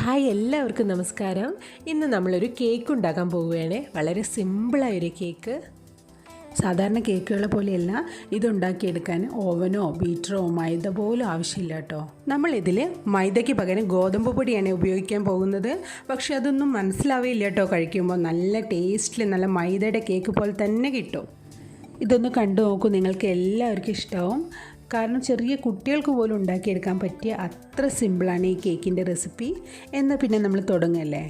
Hi എല്ലാവർക്കും നമസ്കാരം. ഇന്ന് നമ്മളൊരു കേക്ക് ഉണ്ടാക്കാൻ പോവുകയാണ്. വളരെ സിമ്പിളായൊരു കേക്ക്. സാധാരണ കേക്കുകളെ പോലെയല്ല ഇതുണ്ടാക്കിയെടുക്കാൻ ഓവനോ ബീറ്ററോ മൈദ പോലും ആവശ്യമില്ല കേട്ടോ. നമ്മളിതിൽ മൈദയ്ക്ക് പകരം ഗോതമ്പ് പൊടിയാണ് ഉപയോഗിക്കാൻ പോകുന്നത്. പക്ഷെ അതൊന്നും മനസ്സിലാവില്ല കേട്ടോ. കഴിക്കുമ്പോൾ നല്ല ടേസ്റ്റിൽ നല്ല മൈദയുടെ കേക്ക് പോലെ തന്നെ കിട്ടും. ഇതൊന്ന് കണ്ടു നോക്കൂ, നിങ്ങൾക്ക് എല്ലാവർക്കും ഇഷ്ടമാവും. കാരണം ചെറിയ കുട്ടികൾക്ക് പോലും ഉണ്ടാക്കിയെടുക്കാൻ പറ്റിയ അത്ര സിമ്പിളാണ് ഈ കേക്കിൻ്റെ റെസിപ്പി. എന്നാൽ പിന്നെ നമ്മൾ തുടങ്ങല്ലേ.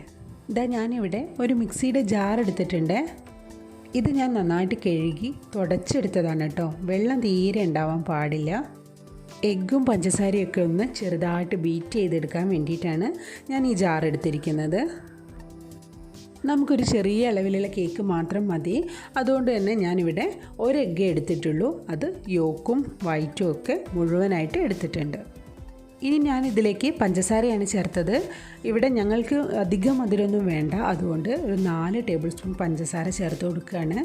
ഇതാ ഞാനിവിടെ ഒരു മിക്സിയുടെ ജാർ എടുത്തിട്ടുണ്ട്. ഇത് ഞാൻ നന്നായിട്ട് കഴുകി തുടച്ചെടുത്തതാണ് കേട്ടോ. വെള്ളം തീരെ ഉണ്ടാവാൻ പാടില്ല. എഗ്ഗും പഞ്ചസാരയൊക്കെ ഒന്ന് ചെറുതായിട്ട് ബീറ്റ് ചെയ്തെടുക്കാൻ വേണ്ടിയിട്ടാണ് ഞാൻ ഈ ജാർ എടുത്തിരിക്കുന്നത്. നമുക്കൊരു ചെറിയ അളവിലുള്ള കേക്ക് മാത്രം മതി. അതുകൊണ്ട് തന്നെ ഞാനിവിടെ ഒരു എഗ്ഗേ എടുത്തിട്ടുള്ളൂ. അത് യോക്കും വൈറ്റും ഒക്കെ മുഴുവനായിട്ട് എടുത്തിട്ടുണ്ട്. ഇനി ഞാൻ ഇതിലേക്ക് പഞ്ചസാരയാണ് ചേർത്തത്. ഇവിടെ ഞങ്ങൾക്ക് അധികം മധുരമൊന്നും വേണ്ട. അതുകൊണ്ട് ഒരു 4 ടേബിൾ സ്പൂൺ പഞ്ചസാര ചേർത്ത് കൊടുക്കുകയാണ്.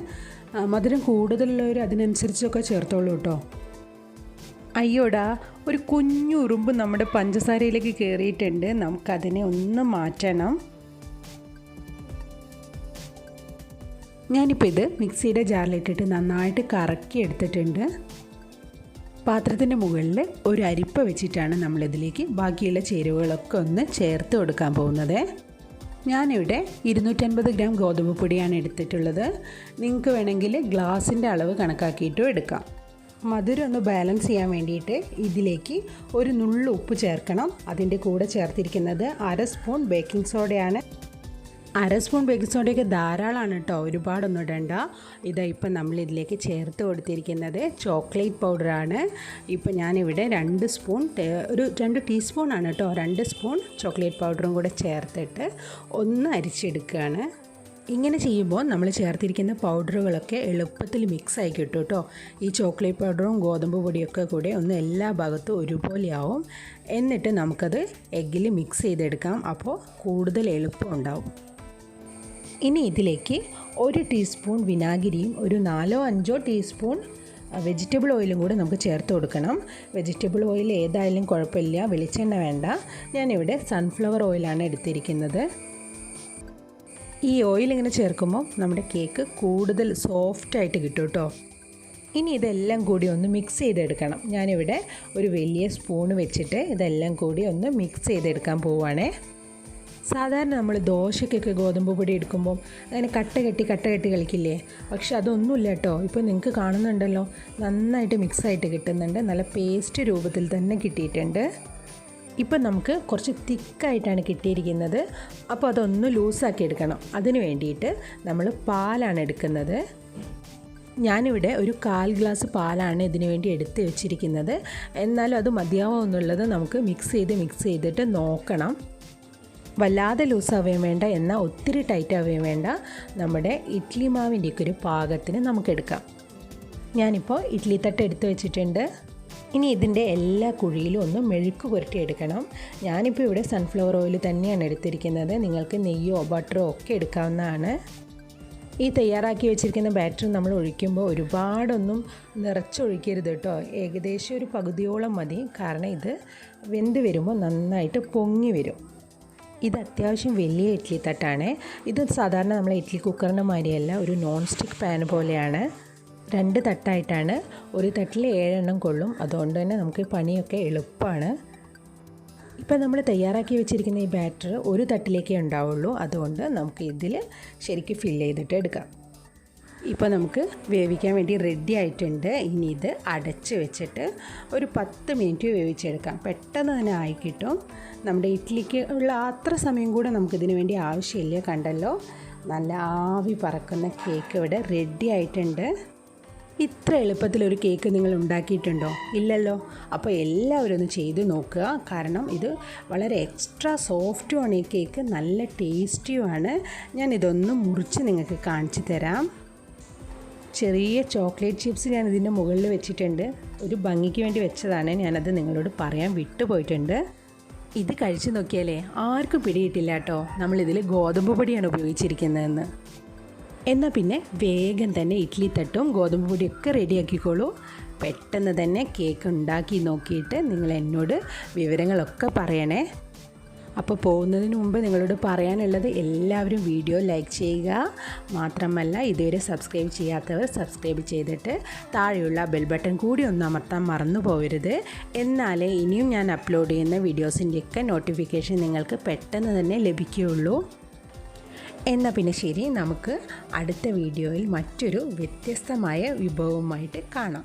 മധുരം കൂടുതലുള്ളവർ അതിനനുസരിച്ചൊക്കെ ചേർത്തോളൂ കേട്ടോ. അയ്യോടാ, ഒരു കുഞ്ഞു ഉറുമ്പ് നമ്മുടെ പഞ്ചസാരയിലേക്ക് കയറിയിട്ടുണ്ട്. നമുക്കതിനെ ഒന്ന് മാറ്റണം. ഞാനിപ്പോൾ ഇത് മിക്സിയുടെ ജാറിലിട്ടിട്ട് നന്നായിട്ട് കറക്കി എടുത്തിട്ടുണ്ട്. പാത്രത്തിൻ്റെ മുകളിൽ ഒരു അരിപ്പ വെച്ചിട്ടാണ് നമ്മളിതിലേക്ക് ബാക്കിയുള്ള ചേരുവകളൊക്കെ ഒന്ന് ചേർത്ത് കൊടുക്കാൻ പോകുന്നത്. ഞാനിവിടെ 250 ഗ്രാം ഗോതമ്പ് പൊടിയാണ് എടുത്തിട്ടുള്ളത്. നിങ്ങൾക്ക് വേണമെങ്കിൽ ഗ്ലാസിൻ്റെ അളവ് കണക്കാക്കിയിട്ടും എടുക്കാം. മധുരം ഒന്ന് ബാലൻസ് ചെയ്യാൻ വേണ്ടിയിട്ട് ഇതിലേക്ക് ഒരു നുള്ളു ഉപ്പ് ചേർക്കണം. അതിൻ്റെ കൂടെ ചേർത്തിരിക്കുന്നത് 1/2 സ്പൂൺ ബേക്കിംഗ് സോഡയാണ്. 1/2 സ്പൂൺ ബേക്കിംഗ് സോഡയൊക്കെ ധാരാളമാണ് കേട്ടോ, ഒരുപാടൊന്നും ഇടണ്ട. ഇപ്പം നമ്മളിതിലേക്ക് ചേർത്ത് കൊടുത്തിരിക്കുന്നത് ചോക്ലേറ്റ് പൗഡറാണ്. ഇപ്പം ഞാനിവിടെ 2 സ്പൂൺ ഒരു 2 ടീസ്പൂണാണ് കേട്ടോ, 2 സ്പൂൺ ചോക്ലേറ്റ് പൗഡറും കൂടെ ചേർത്തിട്ട് ഒന്ന് അരിച്ചെടുക്കുകയാണ്. ഇങ്ങനെ ചെയ്യുമ്പോൾ നമ്മൾ ചേർത്തിരിക്കുന്ന പൗഡറുകളൊക്കെ എളുപ്പത്തിൽ മിക്സായി കിട്ടും കേട്ടോ. ഈ ചോക്ലേറ്റ് പൗഡറും ഗോതമ്പ് പൊടിയൊക്കെ കൂടെ ഒന്ന് എല്ലാ ഭാഗത്തും ഒരുപോലെയാവും. എന്നിട്ട് നമുക്കത് എഗ്ഗിൽ മിക്സ് ചെയ്തെടുക്കാം. അപ്പോൾ കൂടുതൽ എളുപ്പം ഉണ്ടാവും. ഇനി ഇതിലേക്ക് 1 ടീസ്പൂൺ വിനാഗിരിയും ഒരു 4-5 ടീസ്പൂൺ വെജിറ്റബിൾ ഓയിലും കൂടെ നമുക്ക് ചേർത്ത് കൊടുക്കണം. വെജിറ്റബിൾ ഓയിൽ ഏതായാലും കുഴപ്പമില്ല, വെളിച്ചെണ്ണ വേണ്ട. ഞാനിവിടെ സൺഫ്ലവർ ഓയിലാണ് എടുത്തിരിക്കുന്നത്. ഈ ഓയിൽ ഇങ്ങനെ ചേർക്കുമ്പോൾ നമ്മുടെ കേക്ക് കൂടുതൽ സോഫ്റ്റായിട്ട് കിട്ടും കേട്ടോ. ഇനി ഇതെല്ലാം കൂടി ഒന്ന് മിക്സ് ചെയ്തെടുക്കണം. ഞാനിവിടെ ഒരു വലിയ സ്പൂൺ വെച്ചിട്ട് ഇതെല്ലാം കൂടി ഒന്ന് മിക്സ് ചെയ്തെടുക്കാൻ പോവുകയാണേ. സാധാരണ നമ്മൾ ദോശയ്ക്കൊക്കെ ഗോതമ്പ് പൊടി എടുക്കുമ്പോൾ അങ്ങനെ കട്ട കെട്ടി കളിക്കില്ലേ? പക്ഷെ അതൊന്നുമില്ല കേട്ടോ. ഇപ്പോൾ നിങ്ങൾക്ക് കാണുന്നുണ്ടല്ലോ, നന്നായിട്ട് മിക്സായിട്ട് കിട്ടുന്നുണ്ട്. നല്ല പേസ്റ്റ് രൂപത്തിൽ തന്നെ കിട്ടിയിട്ടുണ്ട്. ഇപ്പം നമുക്ക് കുറച്ച് തിക്കായിട്ടാണ് കിട്ടിയിരിക്കുന്നത്. അപ്പോൾ അതൊന്ന് ലൂസാക്കി എടുക്കണം. അതിന് വേണ്ടിയിട്ട് നമ്മൾ പാലാണ് എടുക്കുന്നത്. ഞാനിവിടെ ഒരു 1/4 ഗ്ലാസ് പാലാണ് ഇതിനു വേണ്ടി എടുത്ത് വെച്ചിരിക്കുന്നത്. എന്നാലും അത് മതിയാവോ എന്നുള്ളത് നമുക്ക് മിക്സ് ചെയ്തിട്ട് നോക്കണം. വല്ലാതെ ലൂസാവുകയും വേണ്ട, എന്നാൽ ഒത്തിരി ടൈറ്റാവുകയും വേണ്ട. നമ്മുടെ ഇഡ്ലി മാവിൻ്റെയൊക്കെ ഒരു പാകത്തിന് നമുക്കെടുക്കാം. ഞാനിപ്പോൾ ഇഡ്ലി തട്ട് എടുത്ത് വെച്ചിട്ടുണ്ട്. ഇനി ഇതിൻ്റെ എല്ലാ കുഴിയിലും ഒന്ന് മെഴുക്ക് പുരട്ടിയെടുക്കണം. ഞാനിപ്പോൾ ഇവിടെ സൺഫ്ലവർ ഓയിൽ തന്നെയാണ് എടുത്തിരിക്കുന്നത്. നിങ്ങൾക്ക് നെയ്യോ ബട്ടറോ ഒക്കെ എടുക്കാവുന്നതാണ്. ഈ തയ്യാറാക്കി വെച്ചിരിക്കുന്ന ബാറ്റർ നമ്മൾ ഒഴിക്കുമ്പോൾ ഒരുപാടൊന്നും നിറച്ചൊഴിക്കരുത് കേട്ടോ. ഏകദേശം ഒരു പകുതിയോളം മതി. കാരണം ഇത് വെന്ത് വരുമ്പോൾ നന്നായിട്ട് പൊങ്ങി വരും. ഇത് അത്യാവശ്യം വലിയ ഇഡ്ലി തട്ടാണ്. ഇത് സാധാരണ നമ്മൾ ഇഡ്ലി കുക്കറിൻ്റെ മാതിരിയല്ല, ഒരു നോൺ സ്റ്റിക്ക് പാൻ പോലെയാണ്. 2 തട്ടായിട്ടാണ്. ഒരു തട്ടിൽ 7 എണ്ണം കൊള്ളും. അതുകൊണ്ട് തന്നെ നമുക്ക് പണിയൊക്കെ എളുപ്പമാണ്. ഇപ്പം നമ്മൾ തയ്യാറാക്കി വെച്ചിരിക്കുന്ന ഈ ബാറ്റർ ഒരു തട്ടിലേക്കേ ഉണ്ടാവുള്ളൂ. അതുകൊണ്ട് നമുക്ക് ഇതിൽ ശരിക്കും ഫില്ല് ചെയ്തിട്ട് എടുക്കാം. ഇപ്പോൾ നമുക്ക് വേവിക്കാൻ വേണ്ടി റെഡി ആയിട്ടുണ്ട്. ഇനി ഇത് അടച്ച് വെച്ചിട്ട് ഒരു 10 മിനിറ്റ് വേവിച്ചെടുക്കാം. പെട്ടെന്ന് തന്നെ ആയി കിട്ടും. നമ്മുടെ ഇഡ്ലിക്ക് ഉള്ള അത്ര സമയം കൂടെ നമുക്കിതിന് വേണ്ടി ആവശ്യമില്ല. കണ്ടല്ലോ, നല്ല ആവി പറക്കുന്ന കേക്ക് ഇവിടെ റെഡി ആയിട്ടുണ്ട്. ഇത്ര എളുപ്പത്തിലൊരു കേക്ക് നിങ്ങൾ ഉണ്ടാക്കിയിട്ടുണ്ടോ? ഇല്ലല്ലോ. അപ്പോൾ എല്ലാവരും ഒന്ന് ചെയ്ത് നോക്കുക. കാരണം ഇത് വളരെ എക്സ്ട്രാ സോഫ്റ്റുമാണ് ഈ കേക്ക്, നല്ല ടേസ്റ്റിയുമാണ്. ഞാനിതൊന്ന് മുറിച്ച് നിങ്ങൾക്ക് കാണിച്ചു തരാം. ചെറിയ ചോക്ലേറ്റ് ചിപ്സ് ഞാൻ ഇതിൻ്റെ മുകളിൽ വെച്ചിട്ടുണ്ട്. ഒരു ഭംഗിക്ക് വേണ്ടി വെച്ചതാണ്. ഞാനത് നിങ്ങളോട് പറയാൻ വിട്ടുപോയിട്ടുണ്ട്. ഇത് കഴിച്ച് നോക്കിയാലേ ആർക്കും പിടിയിട്ടില്ല കേട്ടോ, നമ്മളിതിൽ ഗോതമ്പ് പൊടിയാണ് ഉപയോഗിച്ചിരിക്കുന്നതെന്ന്. എന്നാൽ പിന്നെ വേഗം തന്നെ ഇഡ്ലി തട്ടും ഗോതമ്പ് പൊടിയൊക്കെ റെഡിയാക്കിക്കോളൂ. പെട്ടെന്ന് തന്നെ കേക്ക് ഉണ്ടാക്കി നോക്കിയിട്ട് നിങ്ങൾ എന്നോട് വിവരങ്ങളൊക്കെ പറയണേ. അപ്പോൾ പോകുന്നതിന് മുമ്പ് നിങ്ങളോട് പറയാനുള്ളത് എല്ലാവരും വീഡിയോ ലൈക്ക് ചെയ്യുക. മാത്രമല്ല ഇതുവരെ സബ്സ്ക്രൈബ് ചെയ്യാത്തവർ സബ്സ്ക്രൈബ് ചെയ്തിട്ട് താഴെയുള്ള ബെൽ ബട്ടൺ കൂടി ഒന്ന് അമർത്താൻ മറന്നു പോകരുത്. എന്നാലേ ഇനിയും ഞാൻ അപ്ലോഡ് ചെയ്യുന്ന വീഡിയോസിൻ്റെയൊക്കെ നോട്ടിഫിക്കേഷൻ നിങ്ങൾക്ക് പെട്ടെന്ന് തന്നെ ലഭിക്കുകയുള്ളൂ. എന്നാൽ പിന്നെ ശരി, നമുക്ക് അടുത്ത വീഡിയോയിൽ മറ്റൊരു വ്യത്യസ്തമായ വിഭവവുമായിട്ട് കാണാം.